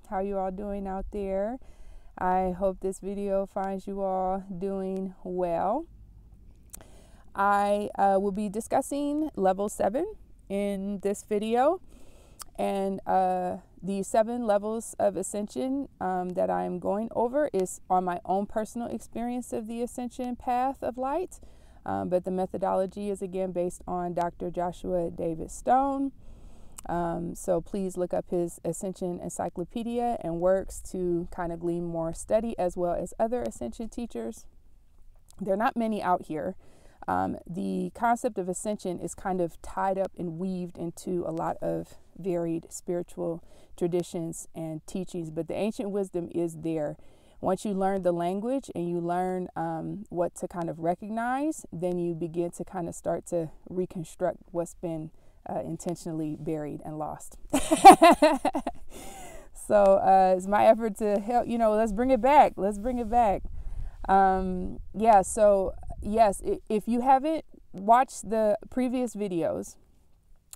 How you all doing out there? I hope this video finds you all doing well. I will be discussing level 7 in this video, and the 7 levels of ascension that I'm going over is on my own personal experience of the ascension path of light, but the methodology is again based on Dr. Joshua David Stone. So please look up his Ascension Encyclopedia and works to kind of glean more study, as well as other ascension teachers. There are not many out here. The concept of ascension is kind of tied up and weaved into a lot of varied spiritual traditions and teachings, but the ancient wisdom is there. Once you learn the language and you learn what to kind of recognize, then you begin to kind of start to reconstruct what's been intentionally buried and lost. So it's my effort to help, let's bring it back. Let's bring it back. So yes, if you haven't watched the previous videos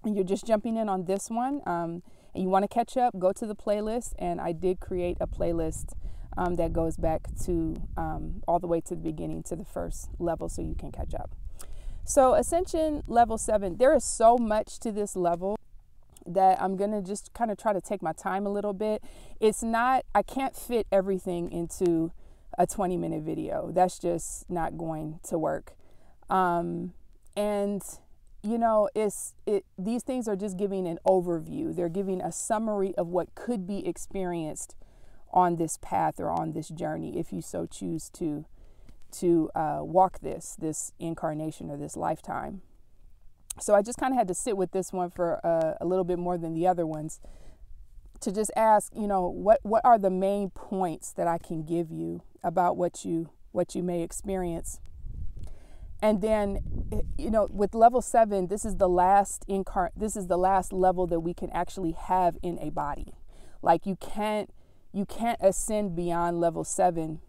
and you're just jumping in on this one and you want to catch up, go to the playlist. And I did create a playlist that goes back to all the way to the beginning, to the first level, so you can catch up. So Ascension level 7, there is so much to this level that I'm going to just kind of try to take my time a little bit. I can't fit everything into a 20-minute video. That's just not going to work. These things are just giving an overview. They're giving a summary of what could be experienced on this path or on this journey, if you so choose to walk this incarnation or this lifetime. So I just kind of had to sit with this one for a little bit more than the other ones, to just ask, what are the main points that I can give you about what you may experience. And then, with level 7, this is the last level that we can actually have in a body. Like you can't ascend beyond level 7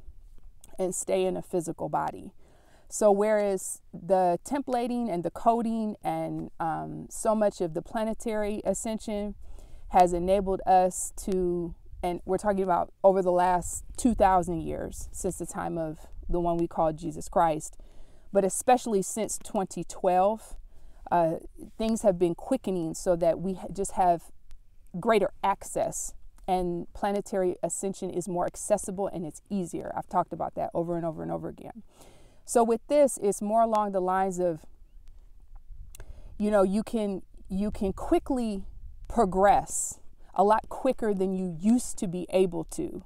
and stay in a physical body. So whereas the templating and the coding and so much of the planetary ascension has enabled us to, and we're talking about over the last 2,000 years, since the time of the one we call Jesus Christ, but especially since 2012, things have been quickening so that we just have greater access, and planetary ascension is more accessible and it's easier. I've talked about that over and over and over again. So with this, it's more along the lines of, you can quickly progress a lot quicker than you used to be able to.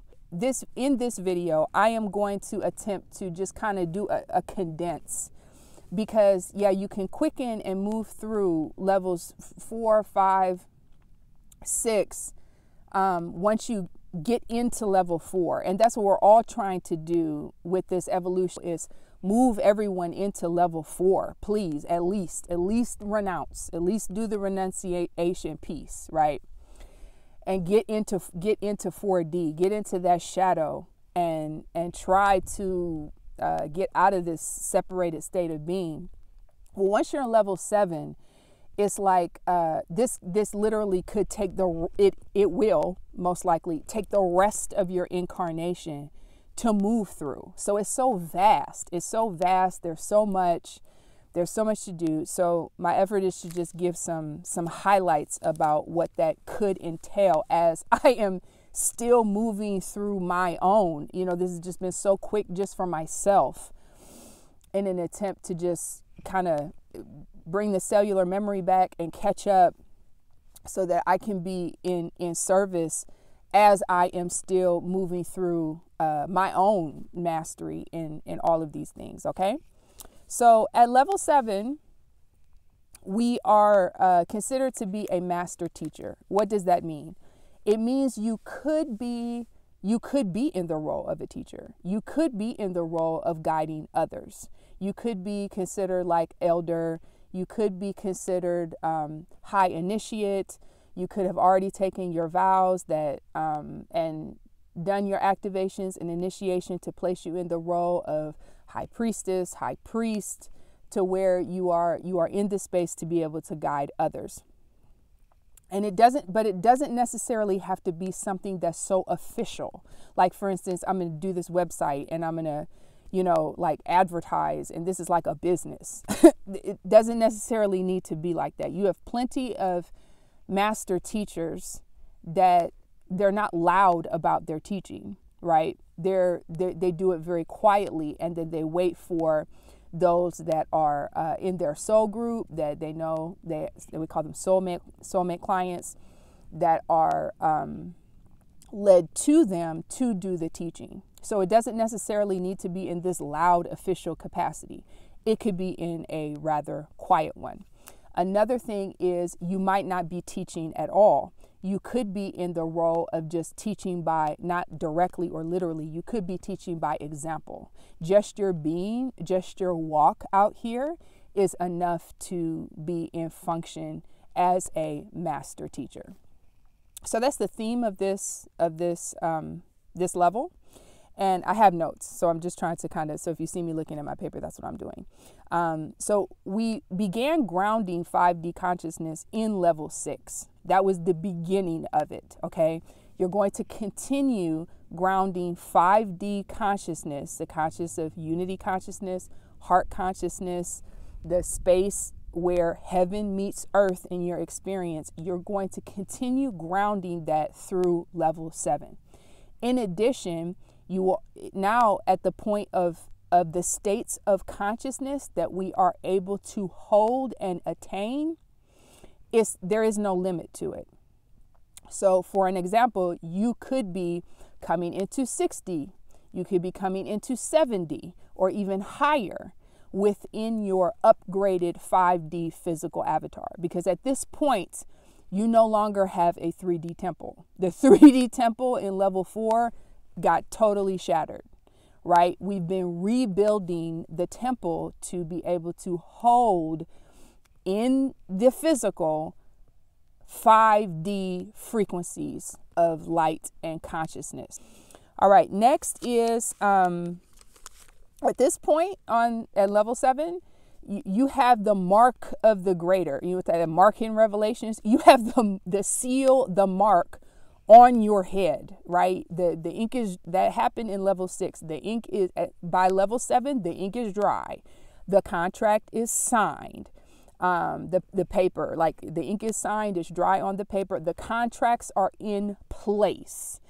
In this video, I am going to attempt to just kind of do a condense, because you can quicken and move through levels 4, 5, 6 once you get into level 4. And that's what we're all trying to do with this evolution, is move everyone into level 4, please. At least renounce, at least do the renunciation piece, right? And get into 4D, get into that shadow, and try to get out of this separated state of being. Well, once you're in level 7, it's like this literally could take it will most likely take the rest of your incarnation to move through. So it's so vast. There's so much to do. So my effort is to just give some highlights about what that could entail, as I am still moving through my own. This has just been so quick just for myself, in an attempt to just kind of bring the cellular memory back and catch up, so that I can be in service as I am still moving through my own mastery in all of these things. Okay. So at level 7, we are considered to be a master teacher. What does that mean? It means you could be in the role of a teacher. You could be in the role of guiding others. You could be considered like elder. You could be considered high initiate. You could have already taken your vows and done your activations and initiation to place you in the role of high priestess, high priest, to where you are in the space to be able to guide others. And it doesn't necessarily have to be something that's so official. Like, for instance, I'm going to do this website and I'm going to, like advertise, and this is like a business. It doesn't necessarily need to be like that. You have plenty of master teachers that they're not loud about their teaching, right? They do it very quietly, and then they wait for those that are in their soul group that they know that we call them soulmate clients that are led to them to do the teaching. So it doesn't necessarily need to be in this loud official capacity. It could be in a rather quiet one. Another thing is you might not be teaching at all. You could be in the role of just teaching by, not directly or literally, you could be teaching by example. Just your being, just your walk out here is enough to be in function as a master teacher. So that's the theme of this level. And I have notes, so I'm just trying to so if you see me looking at my paper, that's what I'm doing. So we began grounding 5D consciousness in level 6. That was the beginning of it, okay? You're going to continue grounding 5D consciousness, the consciousness of unity consciousness, heart consciousness, the space where heaven meets earth in your experience. You're going to continue grounding that through level 7. In addition, you will now at the point of the states of consciousness that we are able to hold and attain, there is no limit to it. So for an example, you could be coming into 60, you could be coming into 70 or even higher within your upgraded 5D physical avatar. Because at this point, you no longer have a 3D temple. The 3D temple in level 4 got totally shattered, right? We've been rebuilding the temple to be able to hold in the physical 5D frequencies of light and consciousness. All right, next is at this point at level 7, you have the mark of the greater. You know what that mark in Revelations? You have the seal, the mark on your head, right? The ink is, that happened in level 6. The ink is by level 7, the ink is dry. The contract is signed. The paper, like the ink is signed, it's dry on the paper. The contracts are in place.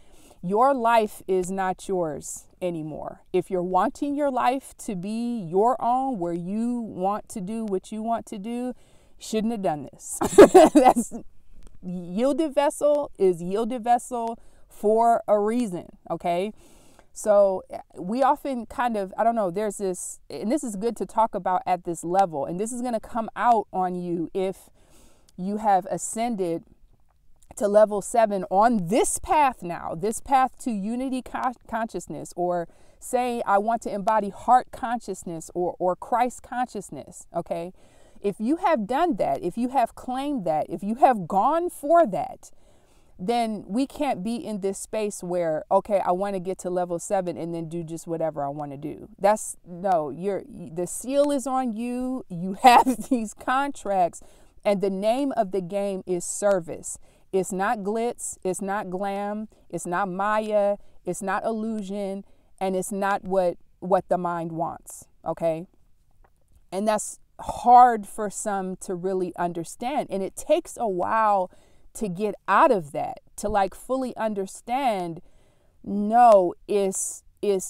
Your life is not yours anymore. If you're wanting your life to be your own, where you want to do what you want to do, you shouldn't have done this. That's yielded vessel is yielded vessel for a reason. Okay. So we often there's this, and this is good to talk about at this level, and this is going to come out on you if you have ascended to level 7 on this path now, this path to unity consciousness, or say, I want to embody heart consciousness or Christ consciousness. Okay. If you have done that, if you have claimed that, if you have gone for that, then we can't be in this space where, okay, I want to get to level 7 and then do just whatever I want to do. The seal is on you. You have these contracts, and the name of the game is service. It's not glitz. It's not glam. It's not Maya. It's not illusion. And it's not what the mind wants. Okay. And that's hard for some to really understand. And it takes a while to get out of that, to like fully understand, no, is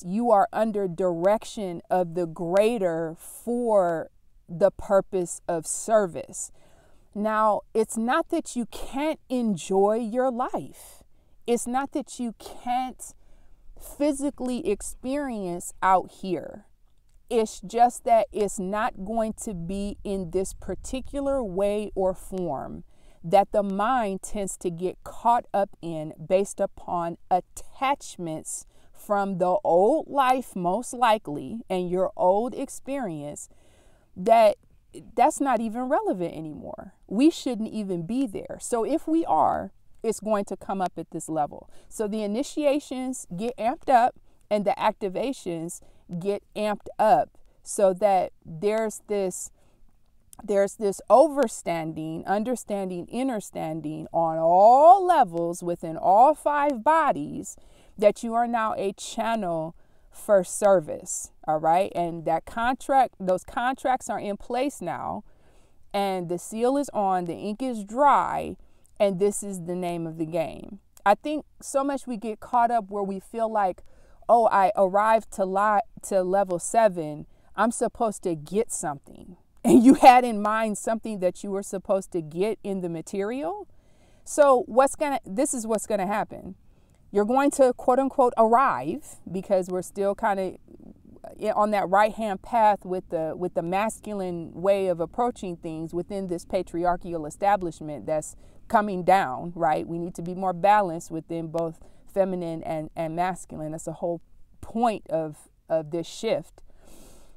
you are under direction of the greater for the purpose of service. Now, it's not that you can't enjoy your life. It's not that you can't physically experience out here. It's just that it's not going to be in this particular way or form that the mind tends to get caught up in based upon attachments from the old life, most likely, and your old experience, that's not even relevant anymore. We shouldn't even be there. So if we are, it's going to come up at this level. So the initiations get amped up and the activations get amped up so that there's this there's this understanding, understanding on all levels within all 5 bodies that you are now a channel for service. All right. And those contracts are in place now, and the seal is on, the ink is dry, and this is the name of the game. I think so much we get caught up where we feel like, oh, I arrived to level 7. I'm supposed to get something. And you had in mind something that you were supposed to get in the material. So this is what's going to happen. You're going to, quote unquote, arrive, because we're still kind of on that right-hand path with the masculine way of approaching things within this patriarchal establishment that's coming down, right? We need to be more balanced within both feminine and masculine. That's the whole point of this shift.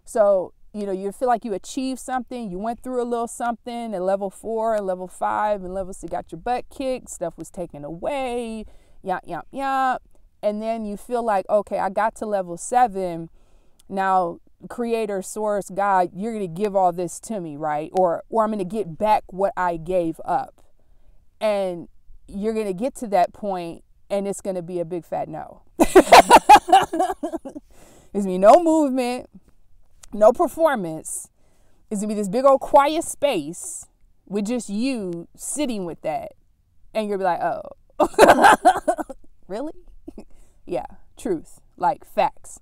So, you feel like you achieved something. You went through a little something at level 4 and level 5 and level 6, got your butt kicked. Stuff was taken away. And then you feel like, okay, I got to level 7. Now, creator, source, God, you're going to give all this to me, right? Or I'm going to get back what I gave up. And you're going to get to that point, and it's going to be a big fat no. There's going to be no movement, no performance. It's going to be this big old quiet space with just you sitting with that. And you'll be like, oh, really? Yeah, truth, like facts.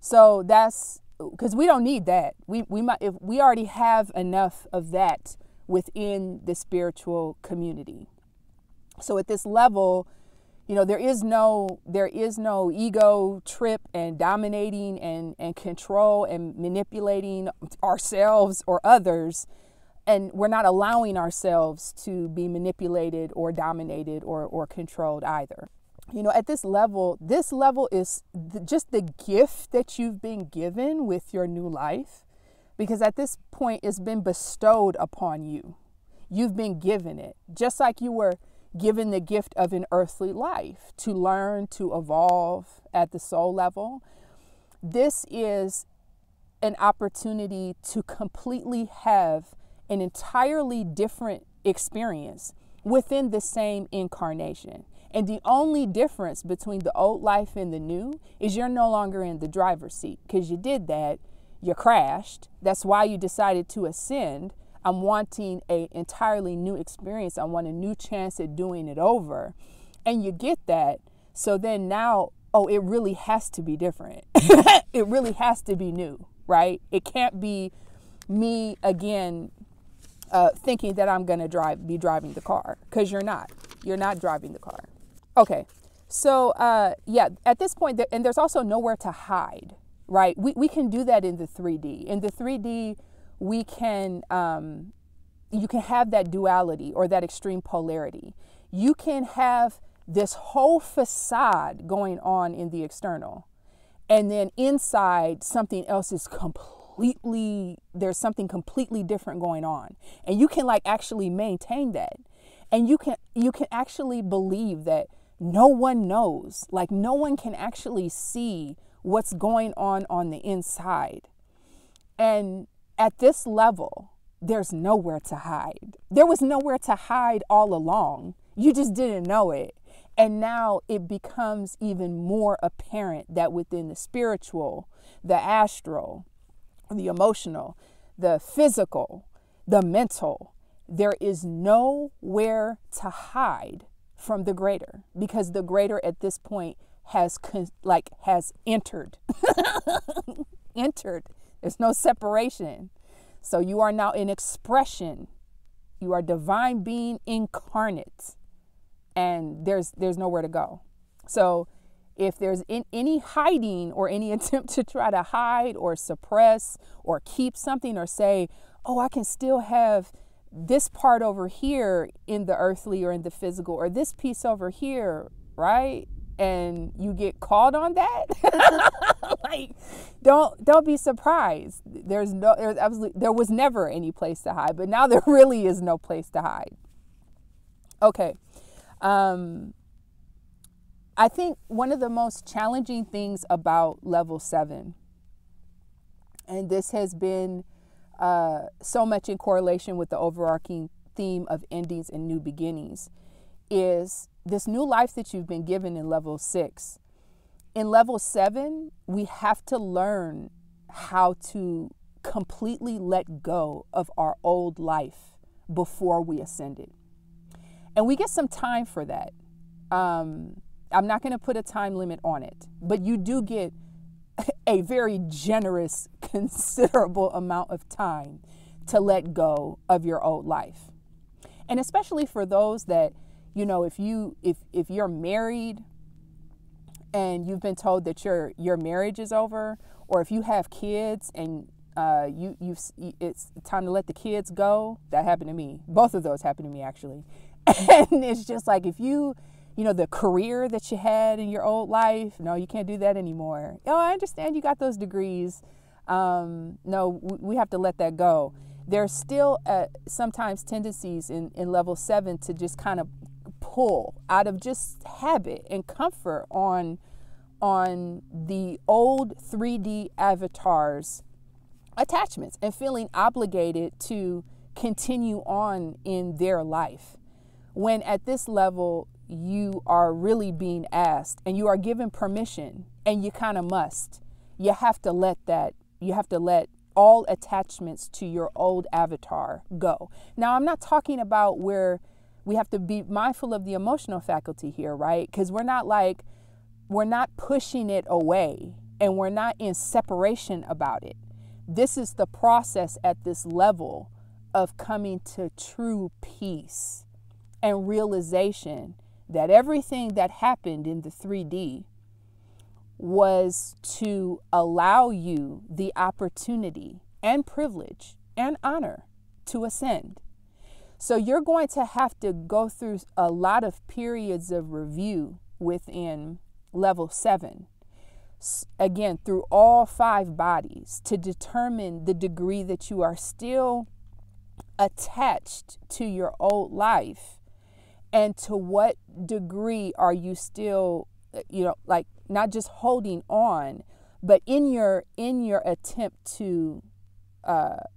So that's because we don't need that. We might, if we already have enough of that within the spiritual community. So at this level, there is no ego trip and dominating and control and manipulating ourselves or others. And we're not allowing ourselves to be manipulated or dominated or controlled either. At this level is just the gift that you've been given with your new life, because at this point it's been bestowed upon you. You've been given it, just like you were given the gift of an earthly life to learn, to evolve at the soul level. This is an opportunity to completely have an entirely different experience within the same incarnation. And the only difference between the old life and the new is you're no longer in the driver's seat, because you did that, you crashed. That's why you decided to ascend. I'm wanting an entirely new experience. I want a new chance at doing it over. And you get that. So then now, it really has to be different. It really has to be new, right? It can't be me again thinking that I'm going to be driving the car, because you're not. You're not driving the car. Okay, so at this point, and there's also nowhere to hide, right? We can do that in the 3D. In the 3D, we can, you can have that duality or that extreme polarity. You can have this whole facade going on in the external, and then inside something else is there's something completely different going on. And you can actually maintain that. And you can actually believe that no one knows, no one can actually see what's going on the inside. And at this level, there's nowhere to hide. There was nowhere to hide all along. You just didn't know it. And now it becomes even more apparent that within the spiritual, the astral, the emotional, the physical, the mental, there is nowhere to hide from the greater, because the greater at this point has entered. Entered. There's no separation. So you are now an expression. You are divine being incarnate, and there's nowhere to go. So if there's any hiding or any attempt to try to hide or suppress or keep something or say, oh, I can still have this part over here in the earthly or in the physical, or this piece over here, right? And you get called on that, don't be surprised. There was never any place to hide, but now there really is no place to hide. Okay. I think one of the most challenging things about level 7, and this has been so much in correlation with the overarching theme of endings and new beginnings, is this new life that you've been given in level 6. In level 7, we have to learn how to completely let go of our old life before we ascended. And we get some time for that. I'm not going to put a time limit on it, but you do get a very generous, considerable amount of time to let go of your old life. And especially for those that, you know, if you're married and you've been told that your marriage is over, or if you have kids and it's time to let the kids go. That happened to me. Both of those happened to me, actually. And it's just like, if you know, the career that you had in your old life, no, you can't do that anymore. Oh, I understand you got those degrees. No, we have to let that go. There's still sometimes tendencies in level 7 to just kind of pull out of just habit and comfort on the old 3D avatars attachments and feeling obligated to continue on in their life, when at this level you are really being asked and you are given permission, and you kind of must. You have to let all attachments to your old avatar go. Now, I'm not talking about where we have to be mindful of the emotional faculty here, right? Because we're not pushing it away, and we're not in separation about it. This is the process at this level of coming to true peace and realization that everything that happened in the 3D was to allow you the opportunity and privilege and honor to ascend. So you're going to have to go through a lot of periods of review within level 7. Again, through all 5 bodies, to determine the degree that you are still attached to your old life, and to what degree are you still, like, not just holding on, but in your attempt to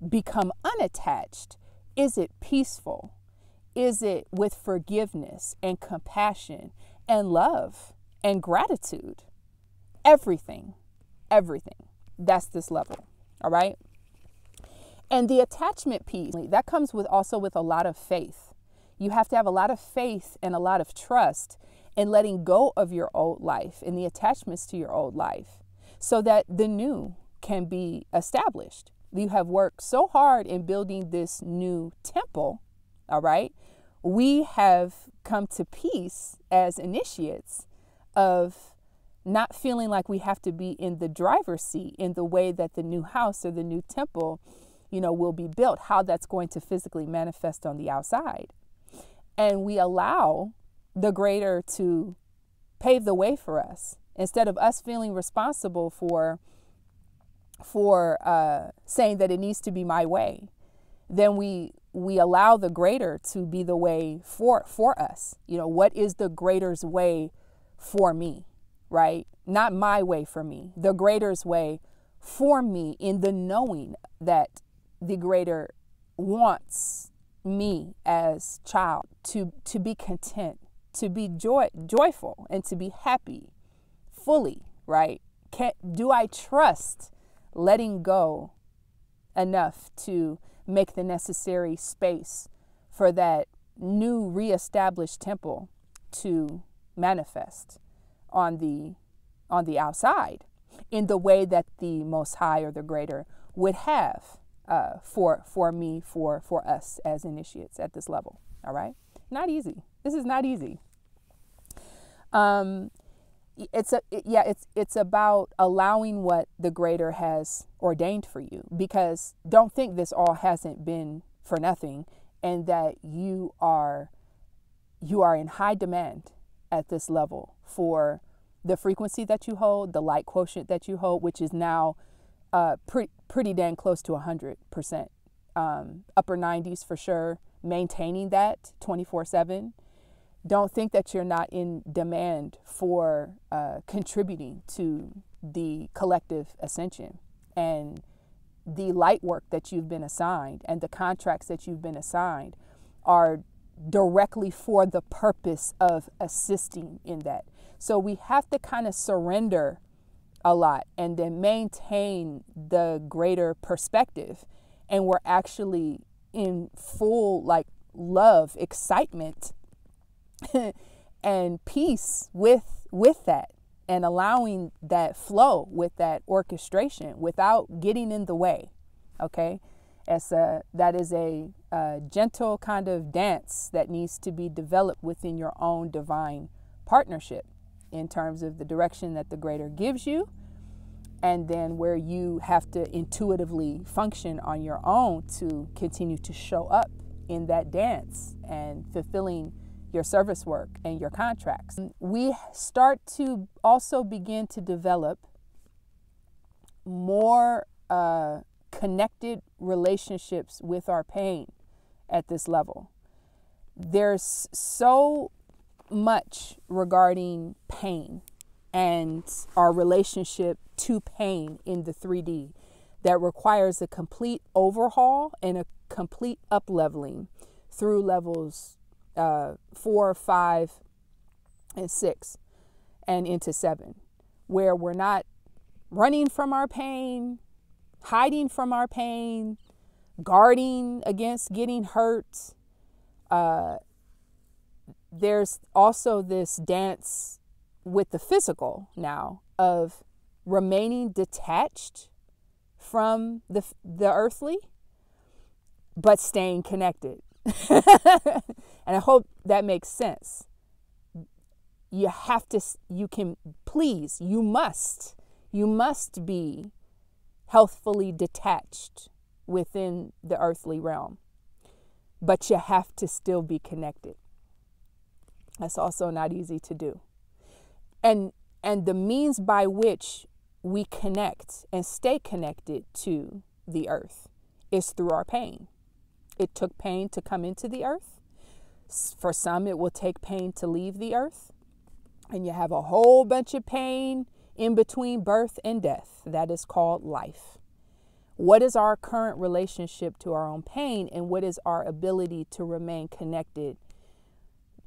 become unattached. Is it peaceful? Is it with forgiveness and compassion and love and gratitude? Everything. That's this level. All right. And the attachment piece, that comes with a lot of faith. You have to have a lot of faith and a lot of trust in letting go of your old life and the attachments to your old life, so that the new can be established. You have worked so hard in building this new temple. All right. We have come to peace as initiates of not feeling like we have to be in the driver's seat in the way that the new house or the new temple, will be built, how that's going to physically manifest on the outside. And we allow the greater to pave the way for us, instead of us feeling responsible for saying that it needs to be my way. Then we allow the greater to be the way for us. What is the greater's way for me? Right? Not my way for me, the greater's way for me, in the knowing that the greater wants me as child to be content, to be joyful, and to be happy fully, right? Do I trust letting go enough to make the necessary space for that new reestablished temple to manifest on the outside in the way that the Most High or the greater would have for me, for us as initiates at this level? All right. Not easy. This is not easy. It's about allowing what the greater has ordained for you, because don't think this all hasn't been for nothing, and that you are in high demand at this level for the frequency that you hold, the light quotient that you hold, which is now pretty dang close to 100%, upper 90s for sure, maintaining that 24/7. Don't think that you're not in demand for contributing to the collective ascension and the light work that you've been assigned and the contracts that you've been assigned are directly for the purpose of assisting in that. So we have to kind of surrender a lot and then maintain the greater perspective. And we're actually in full like love, excitement, and peace with that, and allowing that flow with that orchestration without getting in the way. Okay. That is a gentle kind of dance that needs to be developed within your own divine partnership in terms of the direction that the greater gives you, and then where you have to intuitively function on your own to continue to show up in that dance and fulfilling your service work and your contracts. We start to also begin to develop more connected relationships with our pain at this level. There's so much regarding pain and our relationship to pain in the 3D that requires a complete overhaul and a complete up-leveling through levels 4, 5, and 6 and into 7, where we're not running from our pain, hiding from our pain, guarding against getting hurt. There's also this dance with the physical now of remaining detached from the earthly, but staying connected. And I hope that makes sense. You must be healthfully detached within the earthly realm, but you have to still be connected. That's also not easy to do. And the means by which we connect and stay connected to the earth is through our pain. It took pain to come into the earth. For some, it will take pain to leave the earth. And you have a whole bunch of pain in between birth and death. That is called life. What is our current relationship to our own pain, and what is our ability to remain connected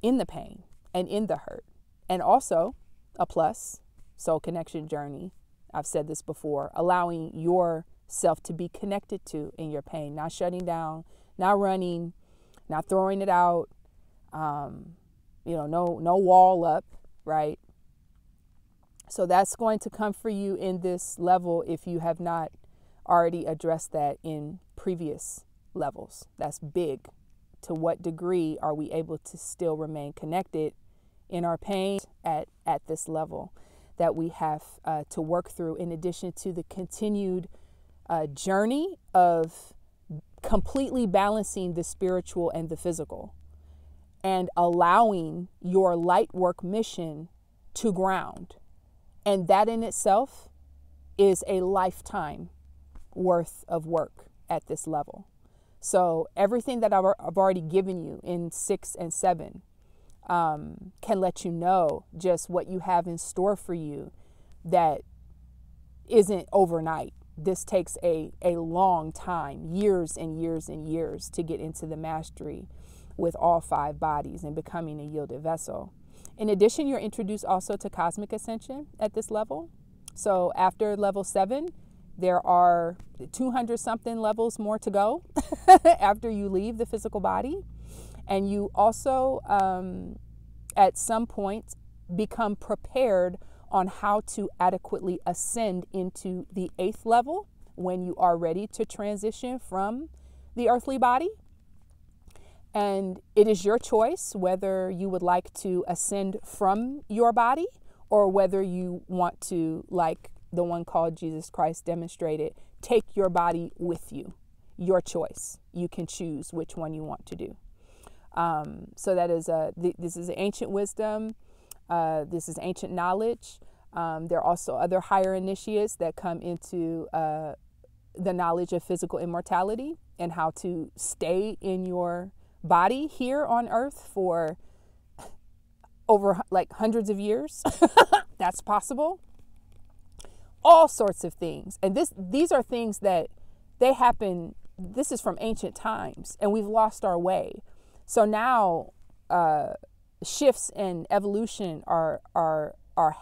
in the pain and in the hurt? And also, a plus, soul connection journey. I've said this before, allowing yourself to be connected to in your pain, not shutting down, not running, not throwing it out, no wall up, right? So that's going to come for you in this level if you have not already addressed that in previous levels. That's big. To what degree are we able to still remain connected in our pain at this level that we have to work through, in addition to the continued journey of completely balancing the spiritual and the physical and allowing your light work mission to ground. And that in itself is a lifetime worth of work at this level. So everything that I've already given you in 6 and 7 can let you know just what you have in store for you that isn't overnight. This takes a long time, years and years and years, to get into the mastery with all 5 bodies and becoming a yielded vessel. In addition, you're introduced also to cosmic ascension at this level. So after level 7, there are 200 something levels more to go after you leave the physical body. And you also, at some point, become prepared on how to adequately ascend into the 8th level when you are ready to transition from the earthly body. And it is your choice whether you would like to ascend from your body or whether you want to, like the one called Jesus Christ demonstrated, take your body with you. Your choice. You can choose which one you want to do. So that is this is ancient wisdom. This is ancient knowledge. There are also other higher initiates that come into the knowledge of physical immortality and how to stay in your body here on earth for over like hundreds of years. That's possible. All sorts of things. And these are things that they happen, this is from ancient times, and we've lost our way. So now shifts and evolution are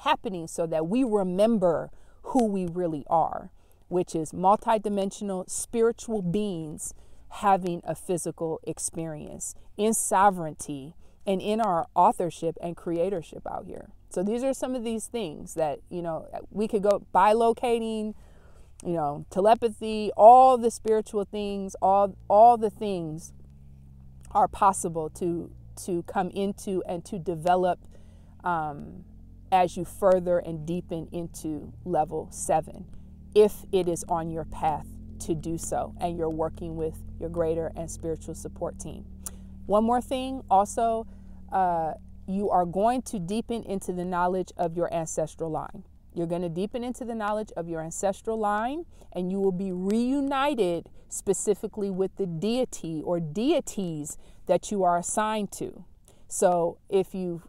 happening so that we remember who we really are, which is multidimensional spiritual beings having a physical experience in sovereignty and in our authorship and creatorship out here. So these are some of these things that, you know, we could go bilocating, you know, telepathy, all the spiritual things, all the things are possible to come into and to develop as you further and deepen into level 7, if it is on your path to do so and you're working with your greater and spiritual support team. One more thing also, you are going to deepen into the knowledge of your ancestral line. You're going to deepen into the knowledge of your ancestral line, and you will be reunited specifically with the deity or deities that you are assigned to. So if you,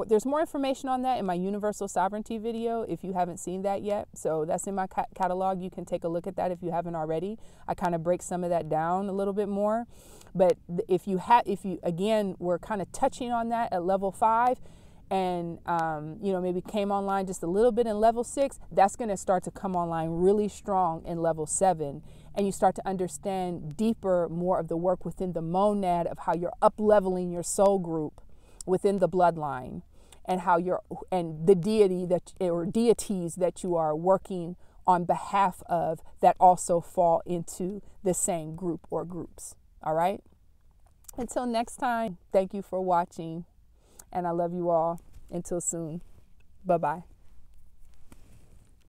there's more information on that in my universal sovereignty video if you haven't seen that yet. So that's in my catalog. You can take a look at that if you haven't already. I kind of break some of that down a little bit more. But if you again, we're kind of touching on that at level 5 and, you know, maybe came online just a little bit in level 6, that's going to start to come online really strong in level 7. And you start to understand deeper more of the work within the monad of how you're up-leveling your soul group within the bloodline, and how and the deity that, or deities that you are working on behalf of, that also fall into the same group or groups. All right. Until next time, thank you for watching, and I love you all. Until soon. Bye-bye.